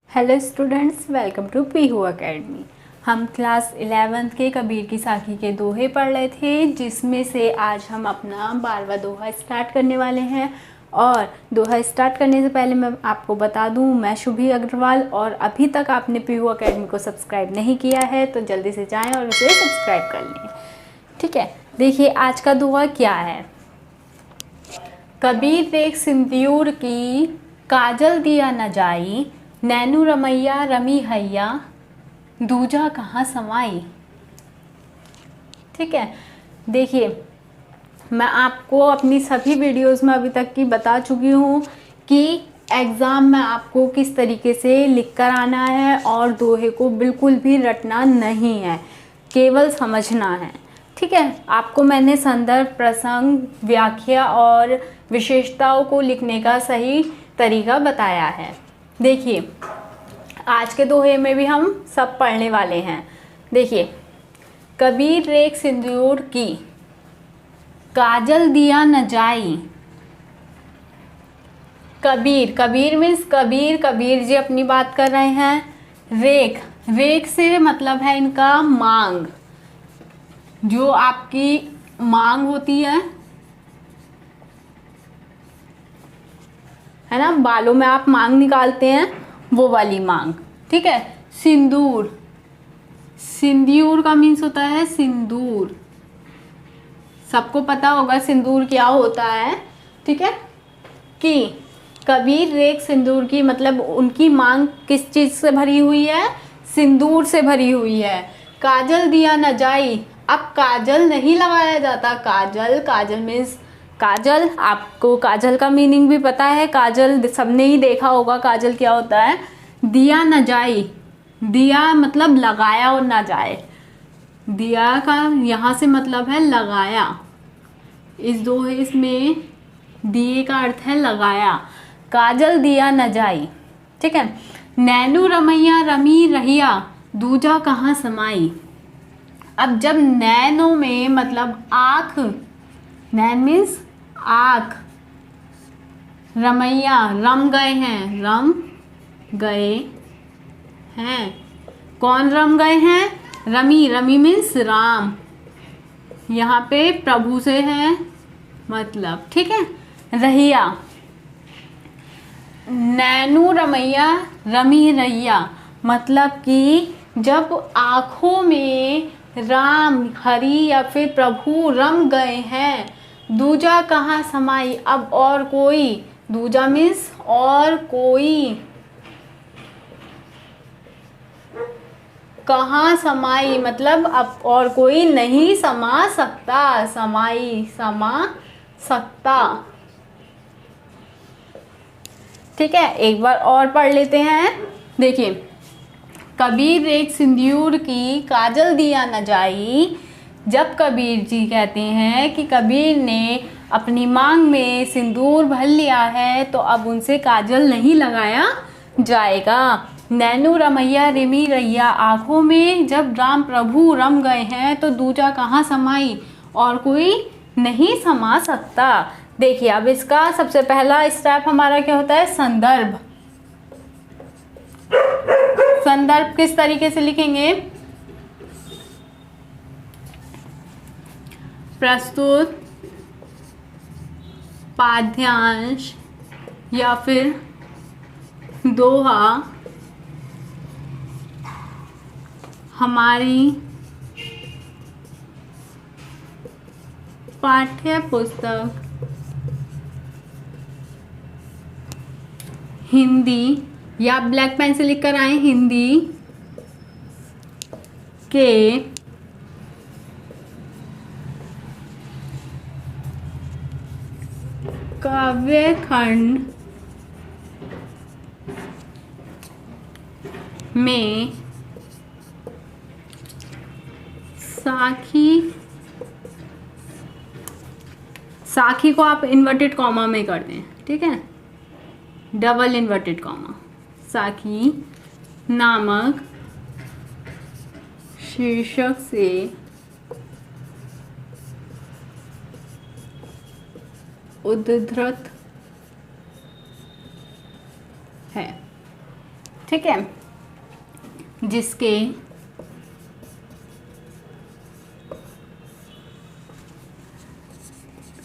Hello students, welcome to Peehu academy. हम class 11th के कबीर की साखी के दोहे पढ़ रहे थे, जिसमें से आज हम अपना 12वां दोहा स्टार्ट करने वाले हैं। और दोहा स्टार्ट करने से पहले मैं आपको बता दूं, मैं शुभी अग्रवाल, और अभी तक आपने पीहू एकेडमी को सब्सक्राइब नहीं किया है तो जल्दी से जाएं और उसे सब्सक्राइब कर लें। ठीक है, देखिए आज का दोहा क्या है। कबीर देख सिंदूर की, काजल दिया न जाई, नैनू रमैया रमी हैया, दूजा कहाँ समाई। ठीक है, देखिए मैं आपको अपनी सभी वीडियोस में अभी तक की बता चुकी हूँ कि एग्ज़ाम में आपको किस तरीके से लिख कर आना है, और दोहे को बिल्कुल भी रटना नहीं है, केवल समझना है। ठीक है, आपको मैंने संदर्भ, प्रसंग, व्याख्या और विशेषताओं को लिखने का सही तरीका बताया है। देखिए आज के दोहे में भी हम सब पढ़ने वाले हैं। देखिए, कबीर रेख सिंदूर की, काजल दिया न जाई। कबीर, कबीर मीन्स कबीर जी अपनी बात कर रहे हैं। रेख, रेख से मतलब है इनका मांग, जो आपकी मांग होती है ना, बालों में आप मांग निकालते हैं, वो वाली मांग। ठीक है, सिंदूर, सिंदूर का मीन्स होता है सिंदूर, सबको पता होगा सिंदूर क्या होता है। ठीक है, कि कबीर रेख सिंदूर की मतलब उनकी मांग किस चीज से भरी हुई है, सिंदूर से भरी हुई है। काजल दिया न जाई, अब काजल नहीं लगाया जाता। काजल, काजल मीन्स काजल, आपको काजल का मीनिंग भी पता है, काजल सबने ही देखा होगा काजल क्या होता है। दिया न जाए, दिया मतलब लगाया और ना जाए, दिया का यहाँ से मतलब है लगाया। इस दोहे इसमें दिए का अर्थ है लगाया। काजल दिया न जाई। ठीक है, नैनू रमैया रमी रहिया, दूजा कहाँ समाई। अब जब नैनो में मतलब आँख, नैन मीन्स आँख, रमैया रम गए हैं, रम गए हैं, कौन रम गए हैं, रमी, रमी मीन्स राम, यहाँ पे प्रभु से है मतलब। ठीक है, रहिया, नैनू रमैया रमी रैया, मतलब कि जब आँखों में राम, हरि या फिर प्रभु रम गए हैं, दूजा कहाँ समाई। अब और कोई, दूजा मीन्स और कोई, कहाँ समाई मतलब अब और कोई नहीं समा सकता, समाई समा सकता। ठीक है, एक बार और पढ़ लेते हैं। देखिए, कबीर रेख सिंदूर की, काजल दिया न जाई। जब कबीर जी कहते हैं कि कबीर ने अपनी मांग में सिंदूर भर लिया है, तो अब उनसे काजल नहीं लगाया जाएगा। नैनू रमैया रिमी रैया, आँखों में जब राम प्रभु रम गए हैं तो दूजा कहाँ समाई, और कोई नहीं समा सकता। देखिए, अब इसका सबसे पहला स्टेप हमारा क्या होता है, संदर्भ। संदर्भ किस तरीके से लिखेंगे, प्रस्तुत पाठ्यांश या फिर दोहा हमारी पाठ्य पुस्तक हिंदी, या ब्लैक पेन से लिख कर आए, हिंदी के काव्य खंड में साखी, साखी को आप इन्वर्टेड कॉमा में कर दें। ठीक है, डबल इन्वर्टेड कॉमा, साखी नामक शीर्षक से उद्धृत है। ठीक है, जिसके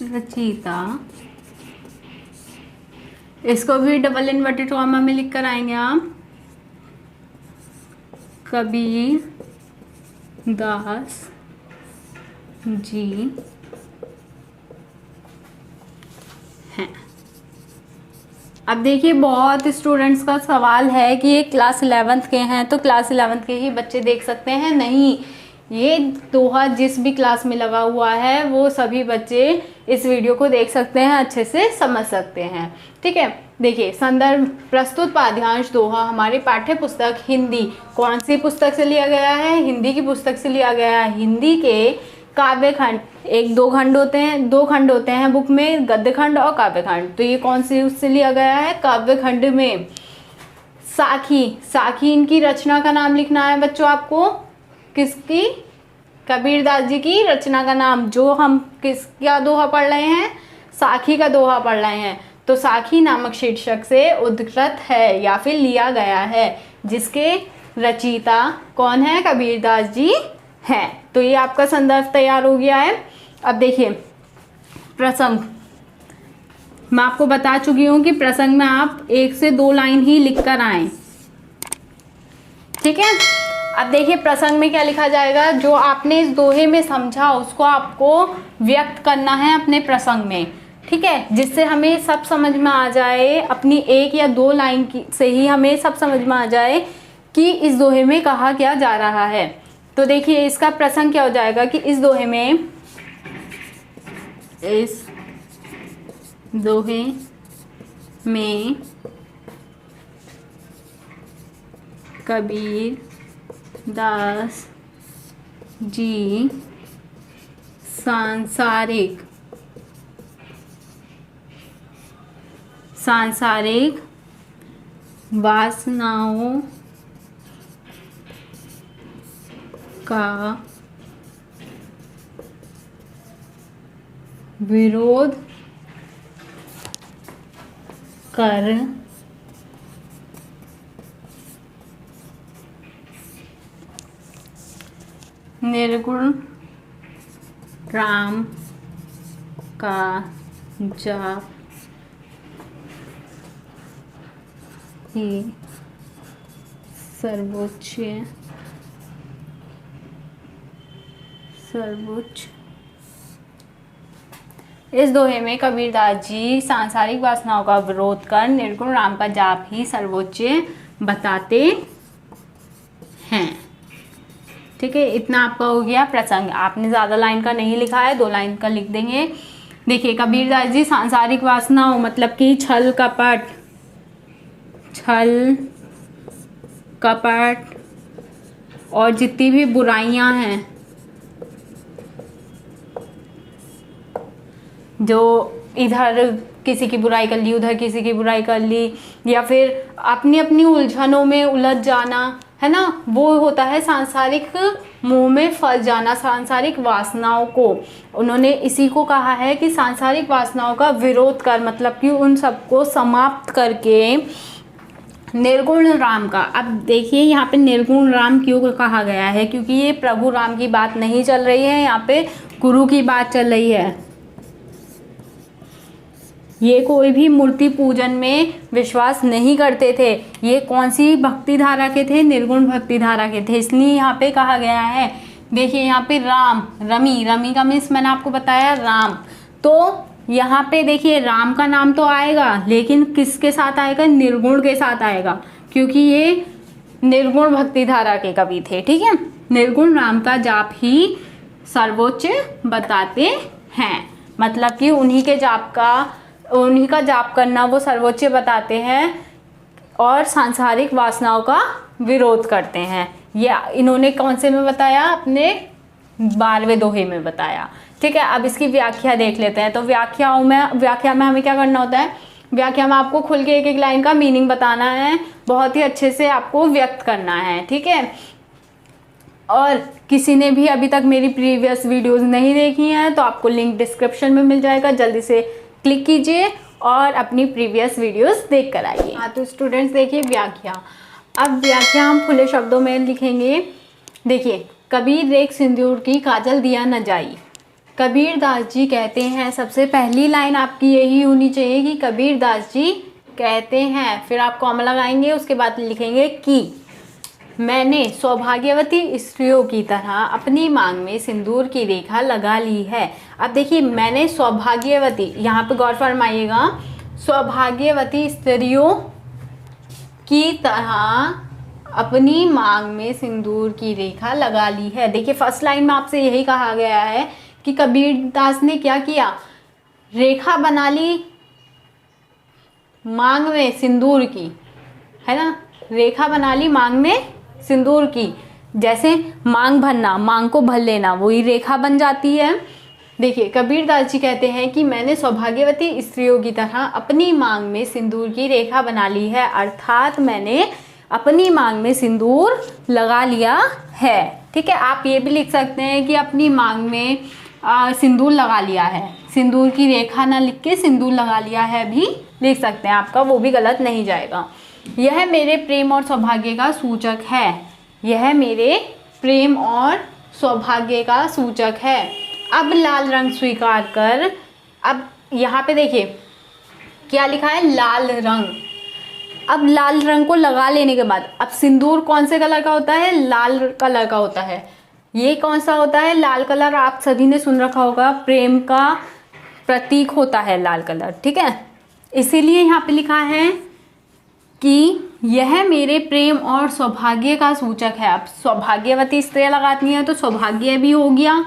रचयिता, इसको भी डबल इन्वर्टेड कॉमा में लिख कर आएंगे आप, कबीर दास जी हैं। अब देखिए बहुत स्टूडेंट्स का सवाल है कि ये क्लास 11th के हैं, तो क्लास 11th के ही बच्चे देख सकते हैं? नहीं, ये दोहा जिस भी क्लास में लगा हुआ है वो सभी बच्चे इस वीडियो को देख सकते हैं, अच्छे से समझ सकते हैं। ठीक है, देखिए संदर्भ, प्रस्तुत पाठ्यांश दोहा हमारी पाठ्य पुस्तक हिंदी, कौन सी पुस्तक से लिया गया है? हिंदी की पुस्तक से लिया गया है। हिंदी के काव्य खंड, दो खंड होते हैं बुक में, गद्य खंड और काव्य खंड। तो ये कौन सी उससे लिया गया है? काव्य खंड में। साखी इनकी रचना का नाम लिखना है बच्चों आपको। किसकी? कबीरदास जी की रचना का नाम। जो हम किसका दोहा पढ़ रहे हैं? साखी का दोहा पढ़ रहे हैं। तो साखी नामक शीर्षक से उद्धृत है या फिर लिया गया है, जिसके रचयिता कौन है? कबीरदास जी हैं। तो ये आपका संदर्भ तैयार हो गया है। अब देखिए प्रसंग, मैं आपको बता चुकी हूँ कि प्रसंग में आप 1 से 2 लाइन ही लिख कर आए। ठीक है, अब देखिए प्रसंग में क्या लिखा जाएगा? जो आपने इस दोहे में समझा उसको आपको व्यक्त करना है अपने प्रसंग में। ठीक है, जिससे हमें सब समझ में आ जाए, अपनी 1 या 2 लाइन से ही हमें सब समझ में आ जाए कि इस दोहे में कहा क्या जा रहा है। तो देखिए इसका प्रसंग क्या हो जाएगा कि इस दोहे में कबीर दास जी सांसारिक वासनाओं का विरोध कर निर्गुण राम का जाप ही सर्वोच्च इस दोहे में कबीरदास जी सांसारिक वासनाओं का विरोध कर निर्गुण राम का जाप ही सर्वोच्च बताते हैं। ठीक है, इतना आपका हो गया प्रसंग। आपने ज़्यादा लाइन का नहीं लिखा है, 2 लाइन का लिख देंगे। देखिए कबीरदास जी सांसारिक वासनाओं मतलब कि छल कपट और जितनी भी बुराइयां हैं, जो इधर किसी की बुराई कर ली, उधर किसी की बुराई कर ली, या फिर अपनी अपनी उलझनों में उलझ जाना, है ना, वो होता है सांसारिक मोह में फंस जाना, सांसारिक वासनाओं को। उन्होंने इसी को कहा है कि सांसारिक वासनाओं का विरोध कर, मतलब कि उन सबको समाप्त करके निर्गुण राम का। अब देखिए यहाँ पे निर्गुण राम क्यों कहा गया है? क्योंकि ये प्रभु राम की बात नहीं चल रही है, यहाँ पे गुरु की बात चल रही है। ये कोई भी मूर्ति पूजन में विश्वास नहीं करते थे। ये कौन सी भक्ति धारा के थे? निर्गुण भक्ति धारा के थे, इसलिए यहाँ पे कहा गया है। देखिए यहाँ पे राम, रमी का मीन्स मैंने आपको बताया राम। तो यहाँ पे देखिए राम का नाम तो आएगा, लेकिन किसके साथ आएगा? निर्गुण के साथ आएगा, क्योंकि ये निर्गुण भक्ति धारा के कवि थे। ठीक है, निर्गुण राम का जाप ही सर्वोच्च बताते हैं, मतलब कि उन्हीं का जाप करना वो सर्वोच्च बताते हैं और सांसारिक वासनाओं का विरोध करते हैं। ये इन्होंने कौन से में बताया? अपने 12वें दोहे में बताया। ठीक है, अब इसकी व्याख्या देख लेते हैं। तो व्याख्या में हमें क्या करना होता है? व्याख्या में आपको खुल के एक लाइन का मीनिंग बताना है, बहुत ही अच्छे से आपको व्यक्त करना है। ठीक है, और किसी ने भी अभी तक मेरी प्रीवियस वीडियोस नहीं देखी हैं तो आपको लिंक डिस्क्रिप्शन में मिल जाएगा, जल्दी से क्लिक कीजिए और अपनी प्रीवियस वीडियोस देख कर आइए। हाँ, तो स्टूडेंट्स देखिए व्याख्या। अब व्याख्या हम खुले शब्दों में लिखेंगे। देखिए, कबीर रेख सिंदूर की काजल दिया न जाई। कबीर दास जी कहते हैं, सबसे पहली लाइन आपकी यही होनी चाहिए कि कबीर दास जी कहते हैं, फिर आप कॉमा लगाएंगे, उसके बाद लिखेंगे कि मैंने सौभाग्यवती स्त्रियों की तरह अपनी मांग में सिंदूर की रेखा लगा ली है। अब देखिए, मैंने सौभाग्यवती, यहाँ पे गौर फरमाइएगा, सौभाग्यवती स्त्रियों की तरह अपनी मांग में सिंदूर की रेखा लगा ली है। देखिए, फर्स्ट लाइन में आपसे यही कहा गया है कि कबीर दास ने क्या किया, रेखा बना ली मांग में सिंदूर की, है ना, रेखा बना ली मांग में सिंदूर की। जैसे मांग भरना, मांग को भर लेना, वही रेखा बन जाती है। देखिए, कबीर दास जी कहते हैं कि मैंने सौभाग्यवती स्त्रियों की तरह अपनी मांग में सिंदूर की रेखा बना ली है, अर्थात मैंने अपनी मांग में सिंदूर लगा लिया है। ठीक है, आप ये भी लिख सकते हैं कि अपनी मांग में सिंदूर लगा लिया है, सिंदूर की रेखा ना लिख के सिंदूर लगा लिया है भी लिख सकते हैं, आपका वो भी गलत नहीं जाएगा। यह मेरे प्रेम और सौभाग्य का सूचक है, यह मेरे प्रेम और सौभाग्य का सूचक है। अब लाल रंग स्वीकार कर, अब यहाँ पे देखिए क्या लिखा है, लाल रंग। अब लाल रंग को लगा लेने के बाद, अब सिंदूर कौन से कलर का होता है, लाल कलर का होता है। ये कौन सा होता है, लाल कलर, आप सभी ने सुन रखा होगा, प्रेम का प्रतीक होता है लाल कलर। ठीक है, इसीलिए यहाँ पे लिखा है कि यह मेरे प्रेम और सौभाग्य का सूचक है। अब सौभाग्यवती स्त्रियां लगाती हैं तो सौभाग्य भी हो गया,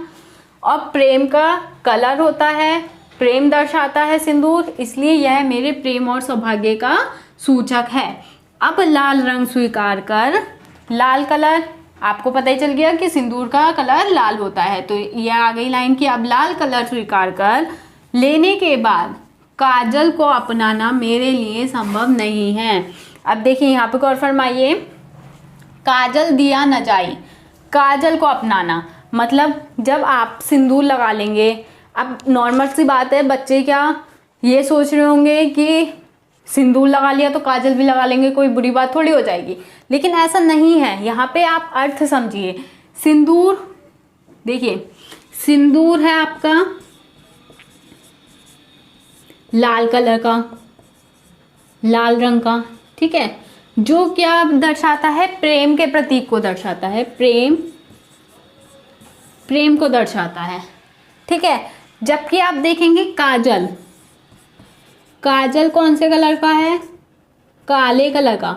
और प्रेम का कलर होता है, प्रेम दर्शाता है सिंदूर, इसलिए यह मेरे प्रेम और सौभाग्य का सूचक है। अब लाल रंग स्वीकार कर, लाल कलर, आपको पता ही चल गया कि सिंदूर का कलर लाल होता है, तो यह आ गई लाइन की अब लाल कलर स्वीकार कर लेने के बाद काजल को अपनाना मेरे लिए संभव नहीं है। अब देखिए यहाँ पे गौर फरमाइए, काजल दिया न जाई, काजल को अपनाना मतलब जब आप सिंदूर लगा लेंगे, अब नॉर्मल सी बात है, बच्चे क्या ये सोच रहे होंगे कि सिंदूर लगा लिया तो काजल भी लगा लेंगे, कोई बुरी बात थोड़ी हो जाएगी, लेकिन ऐसा नहीं है। यहाँ पे आप अर्थ समझिए, सिंदूर, देखिए सिंदूर है आपका लाल कलर का, लाल रंग का, ठीक है, जो क्या दर्शाता है, प्रेम के प्रतीक को दर्शाता है, प्रेम, प्रेम को दर्शाता है। ठीक है, जबकि आप देखेंगे काजल, काजल कौन से कलर का है, काले कलर का,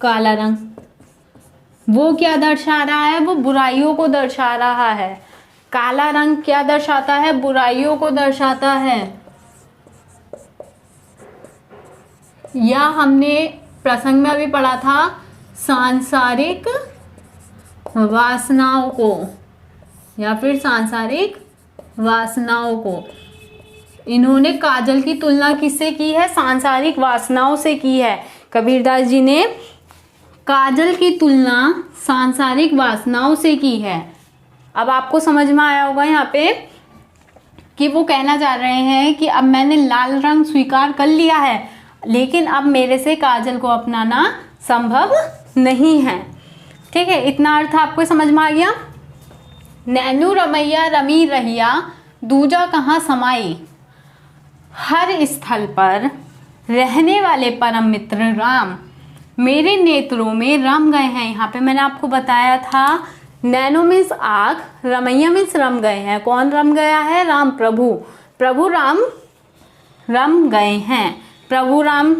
काला रंग, वो क्या दर्शा रहा है, वो बुराइयों को दर्शा रहा है। काला रंग क्या दर्शाता है, बुराइयों को दर्शाता है। या हमने प्रसंग में अभी पढ़ा था सांसारिक वासनाओं को, या फिर सांसारिक वासनाओं को। इन्होंने काजल की तुलना किससे की है, सांसारिक वासनाओं से की है। कबीरदास जी ने काजल की तुलना सांसारिक वासनाओं से की है। अब आपको समझ में आया होगा यहाँ पे कि वो कहना चाह रहे हैं कि अब मैंने लाल रंग स्वीकार कर लिया है, लेकिन अब मेरे से काजल को अपनाना संभव नहीं है। ठीक है, इतना अर्थ आपको समझ में आ गया। नैनू रमैया रमी रहिया दूजा कहाँ समाई, हर स्थल पर रहने वाले परम मित्र राम मेरे नेत्रों में रम गए हैं। यहाँ पे मैंने आपको बताया था, नैनो मीन्स आँख, रमैया मीन्स रम गए हैं। कौन रम गया है, राम, प्रभु, प्रभु राम रम गए हैं। प्रभु राम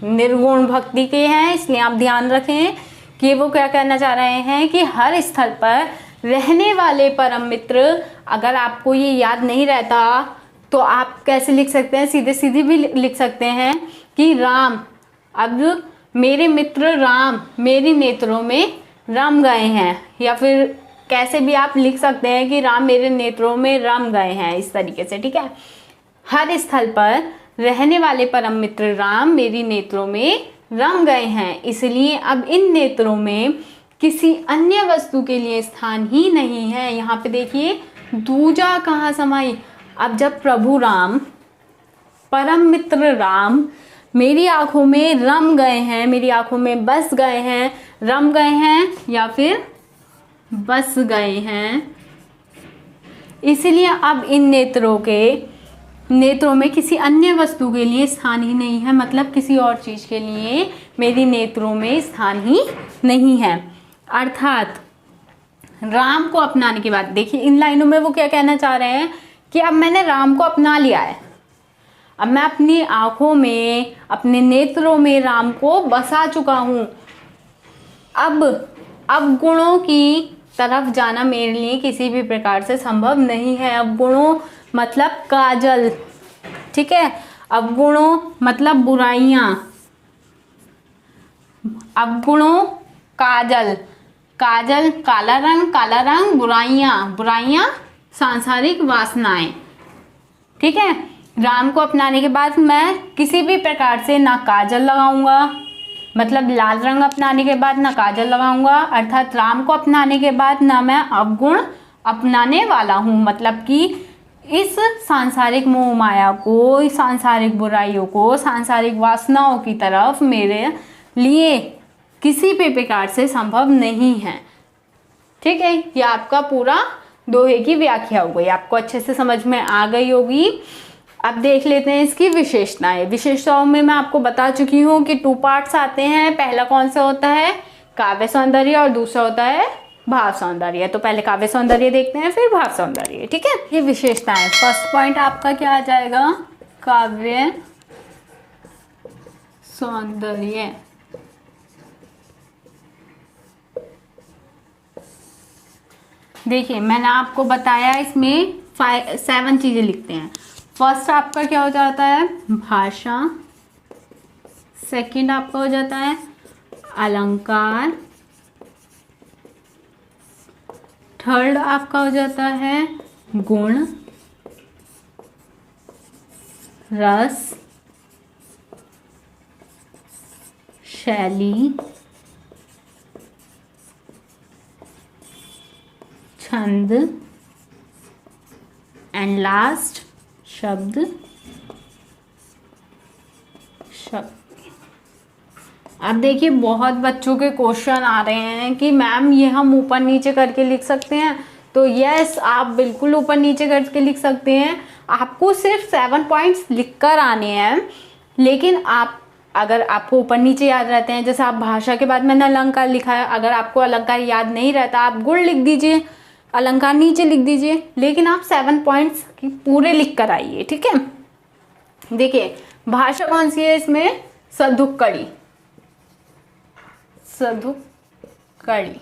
निर्गुण भक्ति के हैं, इसलिए आप ध्यान रखें कि वो क्या कहना चाह रहे हैं कि हर स्थल पर रहने वाले परम मित्र। अगर आपको ये याद नहीं रहता तो आप कैसे लिख सकते हैं, सीधे सीधे भी लिख सकते हैं कि राम, अब मेरे मित्र राम मेरे नेत्रों में रम गए हैं, या फिर कैसे भी आप लिख सकते हैं कि राम मेरे नेत्रों में रम गए हैं, इस तरीके से। ठीक है, हर स्थल पर रहने वाले परम मित्र राम मेरी नेत्रों में रम गए हैं, इसलिए अब इन नेत्रों में किसी अन्य वस्तु के लिए स्थान ही नहीं है। यहाँ पे देखिए दूजा कहाँ समाई। अब जब प्रभु राम, परम मित्र राम मेरी आंखों में रम गए हैं, मेरी आंखों में बस गए हैं, रम गए हैं या फिर बस गए हैं। इसलिए अब इन नेत्रों में किसी अन्य वस्तु के लिए स्थान ही नहीं है, मतलब किसी और चीज के लिए मेरी नेत्रों में स्थान ही नहीं है। अर्थात राम को अपनाने के बाद, देखिए इन लाइनों में वो क्या कहना चाह रहे हैं कि अब मैंने राम को अपना लिया है, अब मैं अपनी आंखों में, अपने नेत्रों में राम को बसा चुका हूं। अब गुणों की तरफ जाना मेरे लिए किसी भी प्रकार से संभव नहीं है। अब गुणों मतलब काजल, ठीक है, अवगुणों मतलब बुराइयां, अवगुणों काजल, काजल काला रंग, बुराइयां सांसारिक वासनाएं, ठीक है। राम को अपनाने के बाद मैं किसी भी प्रकार से ना काजल लगाऊंगा, मतलब लाल रंग अपनाने के बाद ना काजल लगाऊंगा, अर्थात राम को अपनाने के बाद ना मैं अवगुण अपनाने वाला हूं, मतलब कि इस सांसारिक मोह माया को, इस सांसारिक बुराइयों को, सांसारिक वासनाओं की तरफ मेरे लिए किसी भी प्रकार से संभव नहीं है, ठीक है। ये आपका पूरा दोहे की व्याख्या हो गई, आपको अच्छे से समझ में आ गई होगी। अब देख लेते हैं इसकी विशेषताएं। विशेषताओं में मैं आपको बता चुकी हूँ कि 2 पार्ट्स आते हैं। पहला कौन सा होता है, काव्य सौंदर्य, और दूसरा होता है भाव सौंदर्य। तो पहले काव्य सौंदर्य देखते हैं, फिर भाव सौंदर्य, ठीक है। ये विशेषताएं, फर्स्ट पॉइंट आपका क्या आ जाएगा, काव्य सौंदर्य। देखिए मैंने आपको बताया इसमें 7 चीजें लिखते हैं। फर्स्ट आपका क्या हो जाता है, भाषा। सेकंड आपका हो जाता है अलंकार। थर्ड आपका हो जाता है गुण, रस, शैली, छंद, एंड लास्ट शब्द। अब देखिए बहुत बच्चों के क्वेश्चन आ रहे हैं कि मैम ये हम ऊपर नीचे करके लिख सकते हैं। तो यस, आप बिल्कुल ऊपर नीचे करके लिख सकते हैं। आपको सिर्फ 7 पॉइंट्स लिख कर आने हैं, लेकिन आप अगर आपको ऊपर नीचे याद रहते हैं, जैसे आप भाषा के बाद मैंने अलंकार लिखा है, अगर आपको अलंकार याद नहीं रहता आप गुण लिख दीजिए, अलंकार नीचे लिख दीजिए, लेकिन आप 7 पॉइंट्स की पूरे लिख कर आइए, ठीक है। देखिए भाषा कौन सी है इसमें, सधुक्कड़ी, सधुक्कड़ी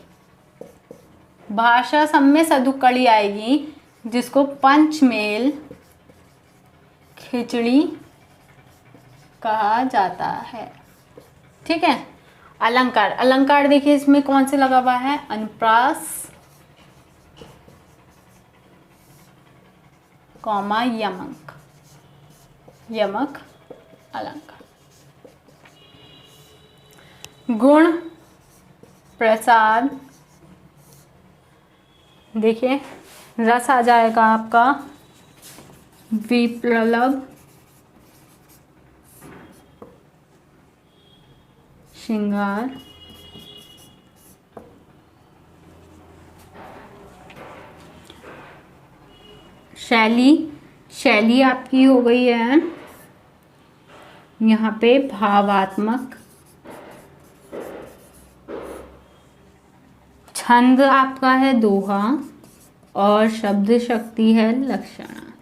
भाषा, सब में सधुक्कड़ी आएगी, जिसको पंचमेल खिचड़ी कहा जाता है, ठीक है। अलंकार, अलंकार देखिए इसमें कौन से लगा हुआ है, अनुप्रास, कॉमा यमक, यमक अलंकार। गुण, प्रसाद, देखिए रस आ जाएगा आपका विप्लव, श्रृंगार, शैली, शैली आपकी हो गई है यहाँ पे भावात्मक, छंद आपका है दोहा, और शब्द शक्ति है लक्षणा।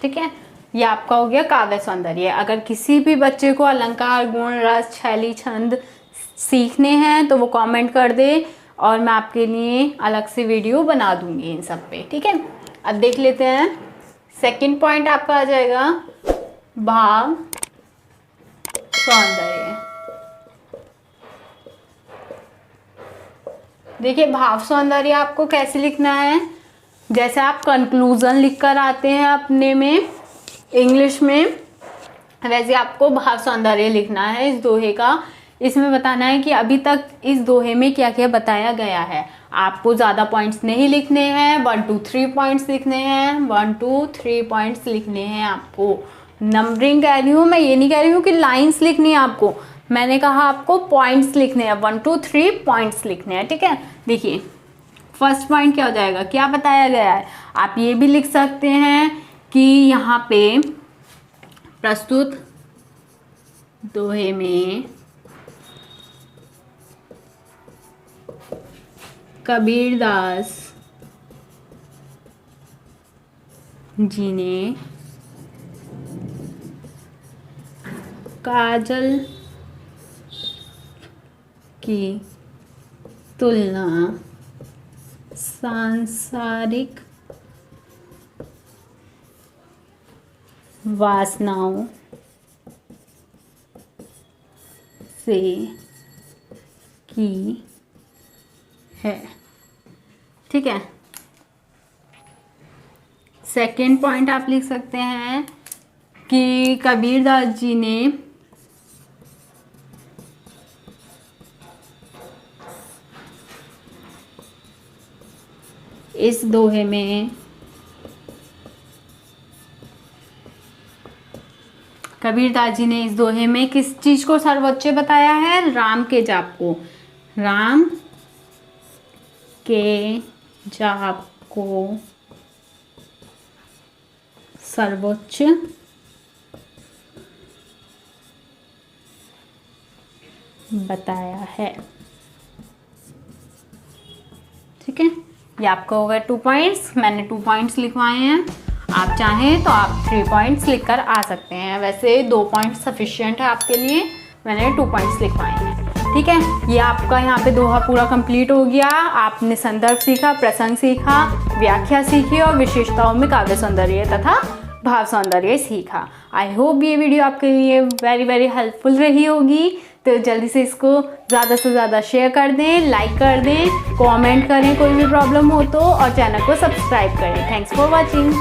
ठीक है, ये आपका हो गया काव्य सौंदर्य। अगर किसी भी बच्चे को अलंकार, गुण, रस, शैली, छंद सीखने हैं तो वो कमेंट कर दे, और मैं आपके लिए अलग से वीडियो बना दूंगी इन सब पे, ठीक है। अब देख लेते हैं, सेकंड पॉइंट आपका आ जाएगा भाव सौंदर्य। देखिए भाव सौंदर्य आपको कैसे लिखना है, जैसे आप कंक्लूजन लिख कर आते हैं अपने में इंग्लिश में, वैसे आपको भाव सौंदर्य लिखना है इस दोहे का। इसमें बताना है कि अभी तक इस दोहे में क्या क्या बताया गया है। आपको ज़्यादा पॉइंट्स नहीं लिखने हैं, 1 2 3 पॉइंट्स लिखने हैं, 1 2 3 पॉइंट्स लिखने हैं आपको। नंबरिंग कह रही हूँ मैं, ये नहीं कह रही हूँ कि लाइंस लिखनी है आपको, मैंने कहा आपको पॉइंट्स लिखने हैं, 1 2 3 पॉइंट्स लिखने हैं, ठीक है। देखिए फर्स्ट पॉइंट क्या हो जाएगा, क्या बताया गया है, आप ये भी लिख सकते हैं कि यहाँ पे प्रस्तुत दोहे में कबीरदास जी ने काजल की तुलना सांसारिक वासनाओं से की है, ठीक है। सेकेंड पॉइंट आप लिख सकते हैं कि कबीरदास जी ने इस दोहे में कबीरदास जी ने इस दोहे में किस चीज को सर्वोच्च बताया है, राम के जाप को, राम के जाप को सर्वोच्च बताया है, ठीक है। ये आपका हो गया 2 पॉइंट्स, मैंने 2 पॉइंट्स लिखवाए हैं, आप चाहें तो आप 3 पॉइंट्स लिखकर आ सकते हैं, वैसे 2 पॉइंट्स सफिशिएंट है आपके लिए, मैंने 2 पॉइंट्स लिखवाए हैं, ठीक है। ये आपका यहाँ पे दोहा पूरा कंप्लीट हो गया, आपने संदर्भ सीखा, प्रसंग सीखा, व्याख्या सीखी और विशेषताओं में काव्य सौंदर्य तथा भाव सौंदर्य सीखा। आई होप ये वीडियो आपके लिए वेरी वेरी हेल्पफुल रही होगी, तो जल्दी से इसको ज़्यादा से ज़्यादा शेयर कर दें, लाइक कर दें, कमेंट करें कोई भी प्रॉब्लम हो तो, और चैनल को सब्सक्राइब करें। Thanks for watching.